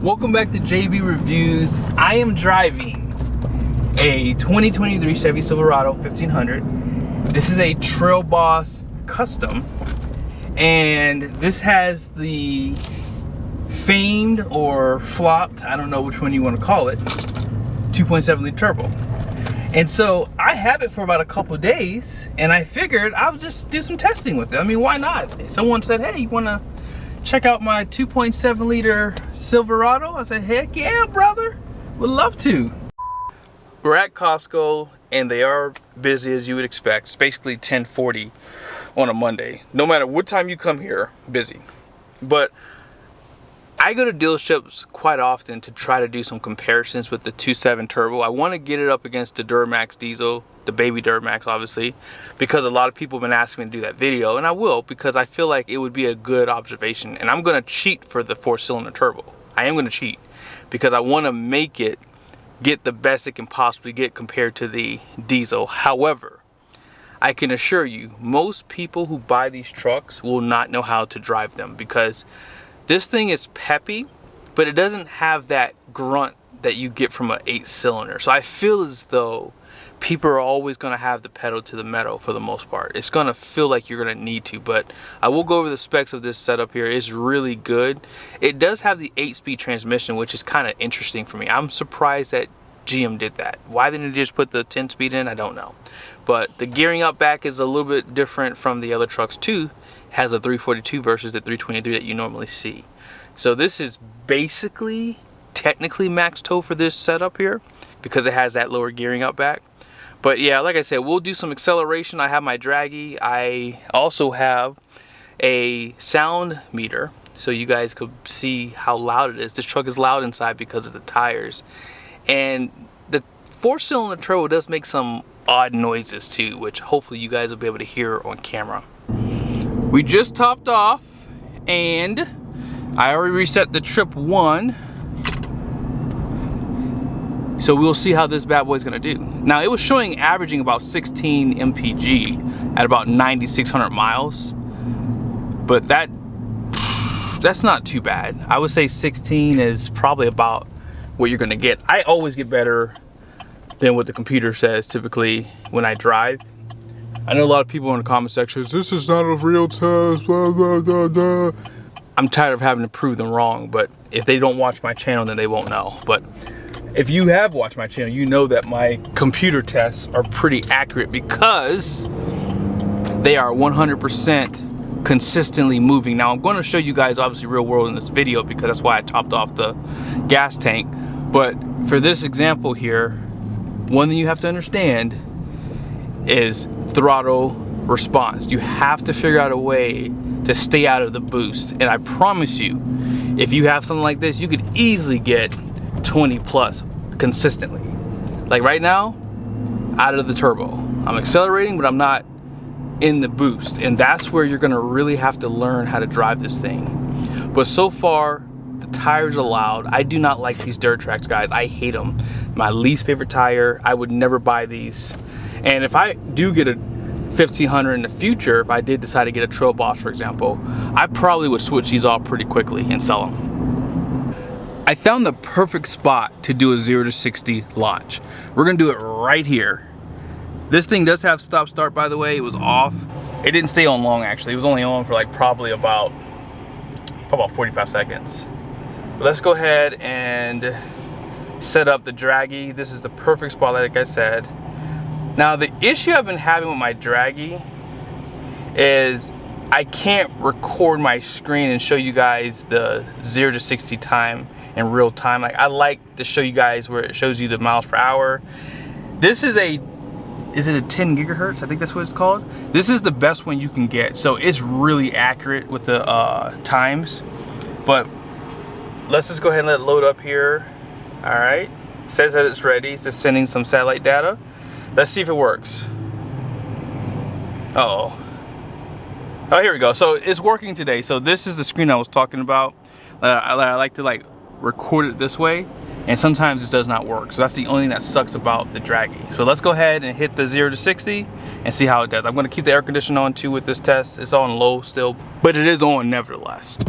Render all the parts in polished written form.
Welcome back to JB Reviews. I am driving a 2023 Chevy Silverado 1500. This is a Trail Boss Custom, and this has the famed or flopped, I don't know which one you want to call it, 2.7 liter turbo. And so I have it for about a couple of days, and I figured I'll just do some testing with it. I mean, why not? Someone said, hey, you want to check out my 2.7 liter Silverado? I said, heck yeah, brother, would love to. We're at Costco, and they are busy as you would expect. It's basically 10:40 on a Monday. No matter what time you come here, busy. But I go to dealerships quite often to try to do some comparisons with the 2.7 turbo. I want to get it up against the Duramax diesel, the baby Duramax obviously, because a lot of people have been asking me to do that video, and I will, because I feel like it would be a good observation. And I'm going to cheat for the 4-cylinder turbo. I am going to cheat because I want to make it get the best it can possibly get compared to the diesel. However, I can assure you, most people who buy these trucks will not know how to drive them, because this thing is peppy, but it doesn't have that grunt that you get from an 8-cylinder. So I feel as though people are always going to have the pedal to the metal for the most part. It's going to feel like you're going to need to, but I will go over the specs of this setup here. It's really good. It does have the 8-speed transmission, which is kind of interesting for me. I'm surprised that GM did that. Why didn't they just put the 10-speed in? I don't know. But the gearing up back is a little bit different from the other trucks too. It has a 342 versus the 323 that you normally see. So this is basically technically max tow for this setup here because it has that lower gearing up back. But yeah, like I said, we'll do some acceleration. I have my draggy. I also have a sound meter so you guys could see how loud it is. This truck is loud inside because of the tires. And the 4-cylinder turbo does make some odd noises too, which hopefully you guys will be able to hear on camera. We just topped off, and I already reset the trip 1. So we'll see how this bad boy's gonna do. Now, it was showing averaging about 16 MPG at about 9,600 miles, but that's not too bad. I would say 16 is probably about what you're gonna get. I always get better than what the computer says typically when I drive. I know a lot of people in the comment section, this is not a real test, blah, blah, blah, blah. I'm tired of having to prove them wrong, but if they don't watch my channel, then they won't know. But if you have watched my channel, you know that my computer tests are pretty accurate because they are 100% consistently moving. Now, I'm going to show you guys obviously real world in this video because that's why I topped off the gas tank. But for this example here, one thing you have to understand is throttle response. You have to figure out a way to stay out of the boost. And I promise you, if you have something like this, you could easily get 20 plus consistently. Like right now, out of the turbo. I'm accelerating, but I'm not in the boost. And that's where you're gonna really have to learn how to drive this thing. But so far, the tires are loud. I do not like these dirt tracks, guys. I hate them. My least favorite tire. I would never buy these. And if I do get a 1500 in the future, if I did decide to get a Trail Boss, for example, I probably would switch these off pretty quickly and sell them. I found the perfect spot to do a 0 to 60 launch. We're gonna do it right here. This thing does have stop start, by the way. It was off. It didn't stay on long, actually. It was only on for like probably about 45 seconds. But let's go ahead and set up the draggy. This is the perfect spot, like I said. Now, the issue I've been having with my draggy is I can't record my screen and show you guys the 0 to 60 time in real time. Like, I like to show you guys where it shows you the miles per hour. This is is it a 10 gigahertz? I think that's what it's called. This is the best one you can get. So it's really accurate with the times. But let's just go ahead and let it load up here. All right, it says that it's ready. It's just sending some satellite data. Let's see if it works. Uh-oh. Oh, here we go. So it's working today. So this is the screen I was talking about. I like to like record it this way, and sometimes it does not work. So that's the only thing that sucks about the draggy. So let's go ahead and hit the 0 to 60 and see how it does. I'm going to keep the air conditioner on too with this test. It's on low still, but it is on nevertheless.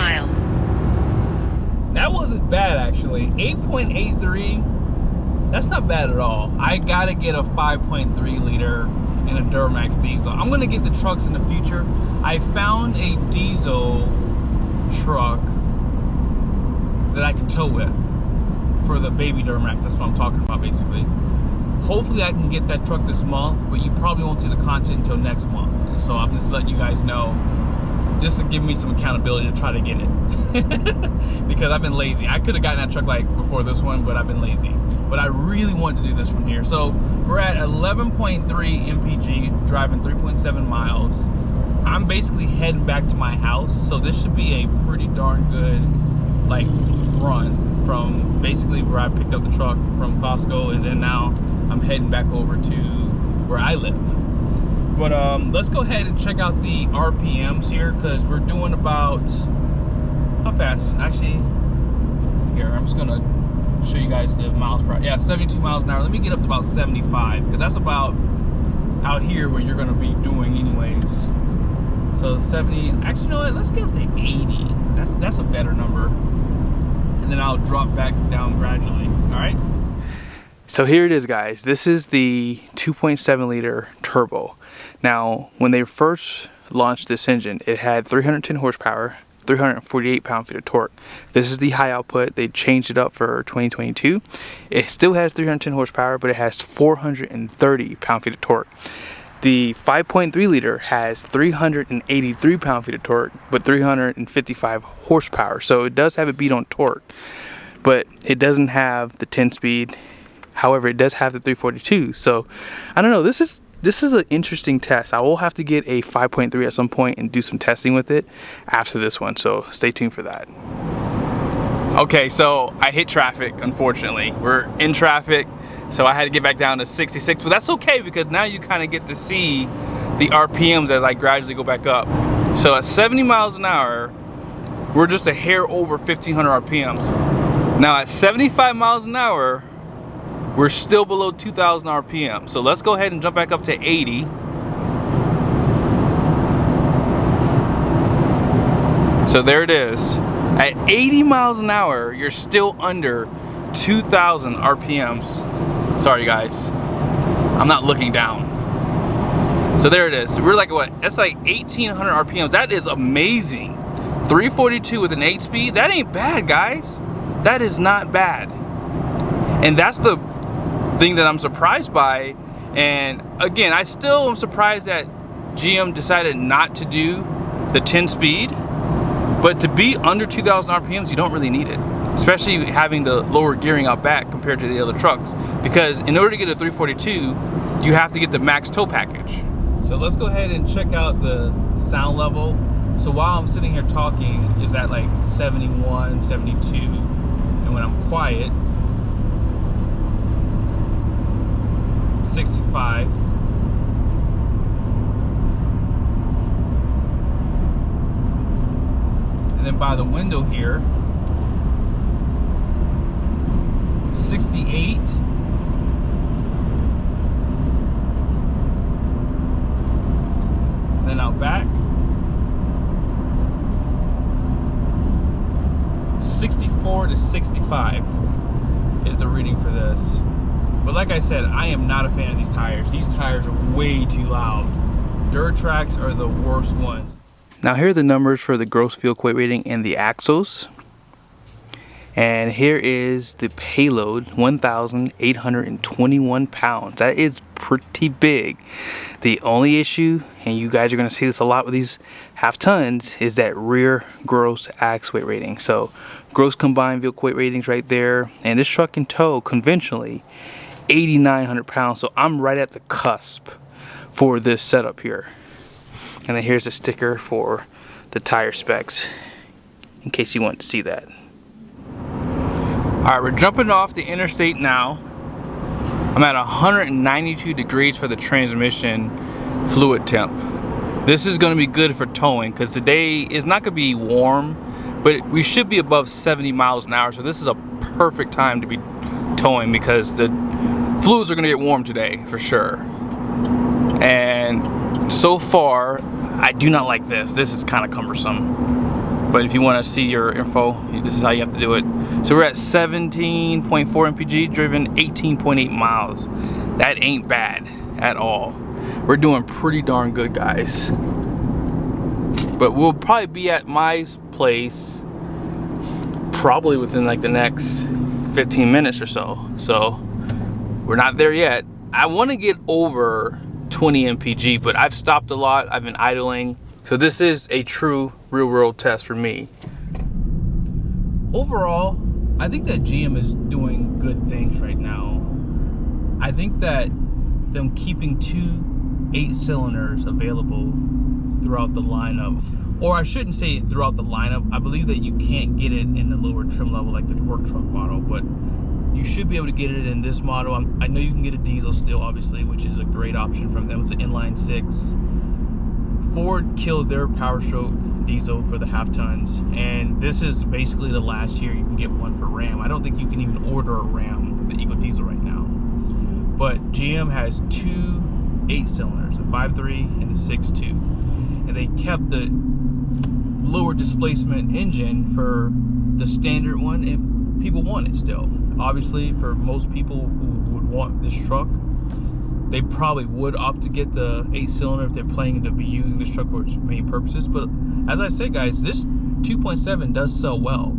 mile. That wasn't bad actually. 8.83, that's not bad at all. I gotta get a 5.3 liter in a Duramax diesel. I'm gonna get the trucks in the future. I found a diesel truck that I can tow with for the baby Duramax. That's what I'm talking about basically. Hopefully I can get that truck this month, but you probably won't see the content until next month. So I'm just letting you guys know, just to give me some accountability to try to get it. Because I've been lazy. I could have gotten that truck like before this one, but I've been lazy. But I really want to do this from here. So we're at 11.3 MPG, driving 3.7 miles. I'm basically heading back to my house. So this should be a pretty darn good like run from basically where I picked up the truck from Costco, and then now I'm heading back over to where I live. But let's go ahead and check out the RPMs here, because we're doing about, how fast? Actually, here, I'm just gonna show you guys the miles per hour. Yeah, 72 miles an hour. Let me get up to about 75, because that's about out here where you're gonna be doing anyways. So 70, actually, you know what? Let's get up to 80. That's a better number. And then I'll drop back down gradually, all right? So here it is, guys. This is the 2.7 liter turbo. Now, when they first launched this engine, it had 310 horsepower, 348 pound-feet of torque. This is the high output. They changed it up for 2022. It still has 310 horsepower, but it has 430 pound-feet of torque. The 5.3 liter has 383 pound-feet of torque, but 355 horsepower. So it does have a beat on torque, but it doesn't have the 10-speed. However, it does have the 342. So I don't know. This is an interesting test. I will have to get a 5.3 at some point and do some testing with it after this one. So stay tuned for that. Okay, so I hit traffic. Unfortunately, we're in traffic. So I had to get back down to 66, but that's okay, because now you kind of get to see the RPMs as I gradually go back up. So at 70 miles an hour, we're just a hair over 1500 RPMs. Now at 75 miles an hour, we're still below 2000 RPM. So let's go ahead and jump back up to 80. So there it is. At 80 miles an hour, you're still under 2000 RPMs. Sorry guys, I'm not looking down. So there it is. We're like, what? That's like 1800 RPMs. That is amazing. 342 with an 8-speed. That ain't bad, guys. That is not bad. And that's the thing that I'm surprised by. And again, I still am surprised that GM decided not to do the 10-speed. But to be under 2000 RPMs, you don't really need it. Especially having the lower gearing out back compared to the other trucks. Because in order to get a 342, you have to get the max tow package. So let's go ahead and check out the sound level. So while I'm sitting here talking, is at like 71, 72. And when I'm quiet, 65. And then by the window here, 68. And then out back, 64 to 65 is the reading for this. But like I said, I am not a fan of these tires. These tires are way too loud. Duramax are the worst ones. Now here are the numbers for the gross fuel weight rating and the axles. And here is the payload, 1,821 pounds. That is pretty big. The only issue, and you guys are going to see this a lot with these half tons, is that rear gross ax weight rating. So gross combined vehicle weight ratings right there. And this truck can tow conventionally 8,900 pounds. So I'm right at the cusp for this setup here. And then here's a sticker for the tire specs, in case you want to see that. Alright, we're jumping off the interstate now. I'm at 192 degrees for the transmission fluid temp. This is going to be good for towing, because today is not going to be warm, but we should be above 70 miles an hour. So this is a perfect time to be towing, because the fluids are going to get warm today for sure. And so far, I do not like this. This is kind of cumbersome. But if you want to see your info, this is how you have to do it. So we're at 17.4 MPG, driven 18.8 miles. That ain't bad at all. We're doing pretty darn good, guys. But we'll probably be at my place probably within like the next 15 minutes or so. So we're not there yet. I want to get over 20 MPG, but I've stopped a lot. I've been idling. So this is a true real world test for me. Overall, I think that GM is doing good things right now. I think that them keeping 2 8-cylinders available throughout the lineup, or I shouldn't say throughout the lineup. I believe that you can't get it in the lower trim level like the work truck model, but you should be able to get it in this model. I know you can get a diesel still, obviously, which is a great option from them. It's an inline 6. Ford killed their Power Stroke diesel for the half tons, and this is basically the last year you can get one for Ram. I don't think you can even order a Ram with the Eco Diesel right now. But GM has 2 8-cylinders, the 5.3 and the 6.2, and they kept the lower displacement engine for the standard one if people want it still. Obviously, for most people who would want this truck, they probably would opt to get the 8-cylinder if they're planning to be using this truck for its main purposes. But as I said, guys, this 2.7 does sell well.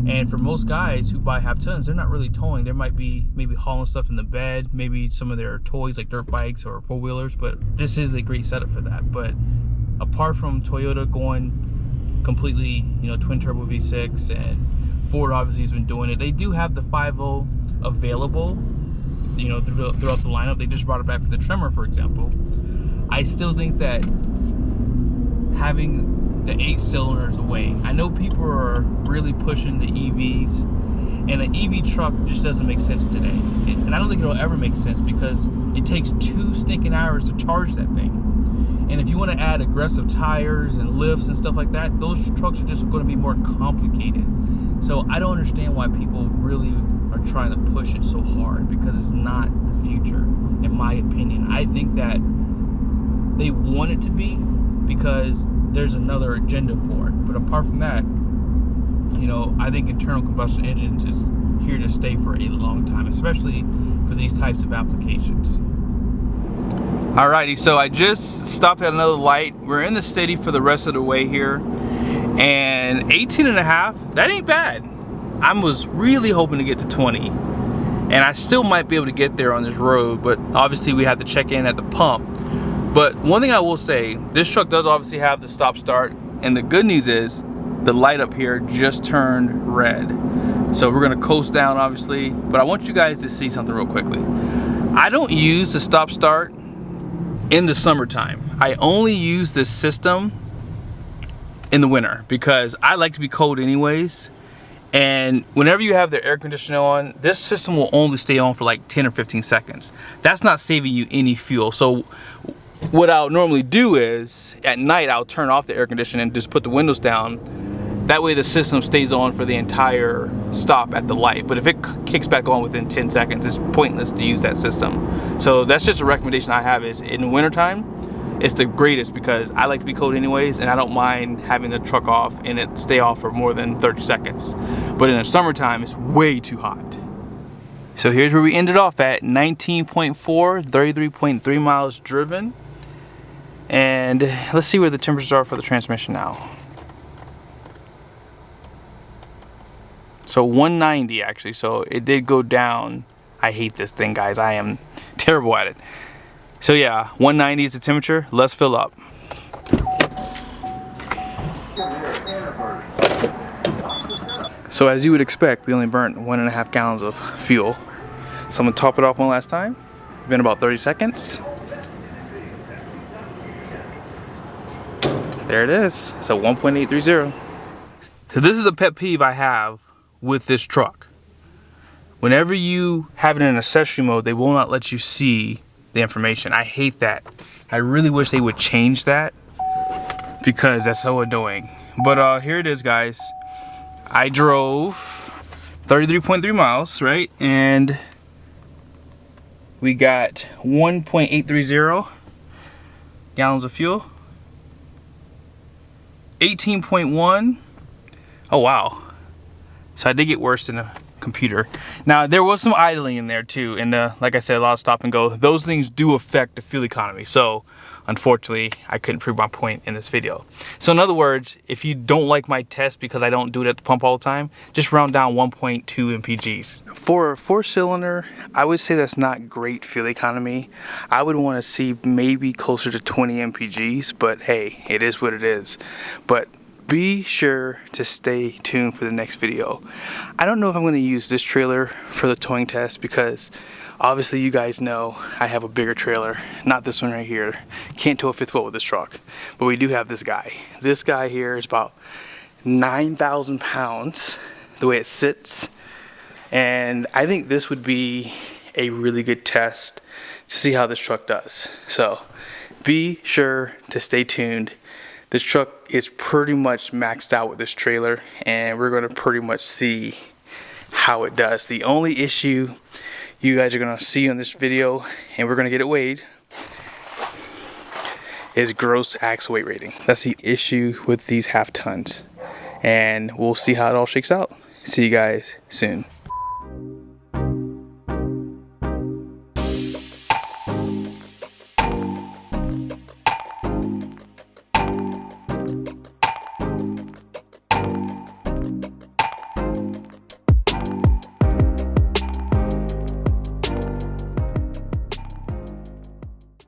And for most guys who buy half tons, they're not really towing. There might be maybe hauling stuff in the bed, maybe some of their toys like dirt bikes or 4-wheelers, but this is a great setup for that. But apart from Toyota going completely, you know, twin turbo V6, and Ford obviously has been doing it, they do have the 5.0 available, you know, throughout the lineup. They just brought it back for the Tremor, for example. I still think that having the 8-cylinders away, I know people are really pushing the EVs, and an EV truck just doesn't make sense today. And I don't think it'll ever make sense because it takes 2 stinking hours to charge that thing. And if you want to add aggressive tires and lifts and stuff like that, those trucks are just going to be more complicated. So I don't understand why people really are trying to push it so hard, because it's not the future, in my opinion. I think that they want it to be because there's another agenda for it. But apart from that, you know, I think internal combustion engines is here to stay for a long time, especially for these types of applications. Alrighty, so I just stopped at another light. We're in the city for the rest of the way here, and 18.5, that ain't bad. I was really hoping to get to 20, and I still might be able to get there on this road, but obviously we have to check in at the pump. But one thing I will say, this truck does obviously have the stop start, and the good news is the light up here just turned red. So we're gonna coast down, obviously, but I want you guys to see something real quickly. I don't use the stop start in the summertime. I only use this system in the winter because I like to be cold anyways. And whenever you have the air conditioner on, this system will only stay on for like 10 or 15 seconds. That's not saving you any fuel. So what I'll normally do is at night I'll turn off the air conditioner and just put the windows down. That way the system stays on for the entire stop at the light. But if it kicks back on within 10 seconds, it's pointless to use that system. So that's just a recommendation I have, is in the wintertime, it's the greatest because I like to be cold anyways, and I don't mind having the truck off and it stay off for more than 30 seconds. But in the summertime, it's way too hot. So here's where we ended off at 19.4, 33.3 miles driven. And let's see where the temperatures are for the transmission now. So 190 actually, so it did go down. I hate this thing, guys. I am terrible at it. So yeah, 190 is the temperature. Let's fill up. So as you would expect, we only burnt 1.5 gallons of fuel. So I'm gonna top it off one last time. It's been about 30 seconds. There it is. So 1.830. So this is a pet peeve I have with this truck. Whenever you have it in accessory mode, they will not let you see the information. I hate that. I really wish they would change that because that's so annoying. But here it is, guys. I drove 33.3 miles, right? And we got 1.830 gallons of fuel, 18.1 Oh wow. So I did get worse than a computer. Now there was some idling in there too, and like I said, a lot of stop and go. Those things do affect the fuel economy. So unfortunately, I couldn't prove my point in this video. So in other words, if you don't like my test because I don't do it at the pump all the time, just round down 1.2 MPGs. For a 4-cylinder, I would say that's not great fuel economy. I would want to see maybe closer to 20 MPGs, but hey, it is what it is. But be sure to stay tuned for the next video. I don't know if I'm going to use this trailer for the towing test because obviously you guys know I have a bigger trailer, not this one right here. Can't tow a 5th wheel with this truck, but we do have this guy. This guy here is about 9,000 pounds the way it sits, and I think this would be a really good test to see how this truck does. So be sure to stay tuned. This truck is pretty much maxed out with this trailer, and we're going to pretty much see how it does. The only issue you guys are going to see on this video, and we're going to get it weighed, is gross axle weight rating. That's the issue with these half tons, and we'll see how it all shakes out. See you guys soon.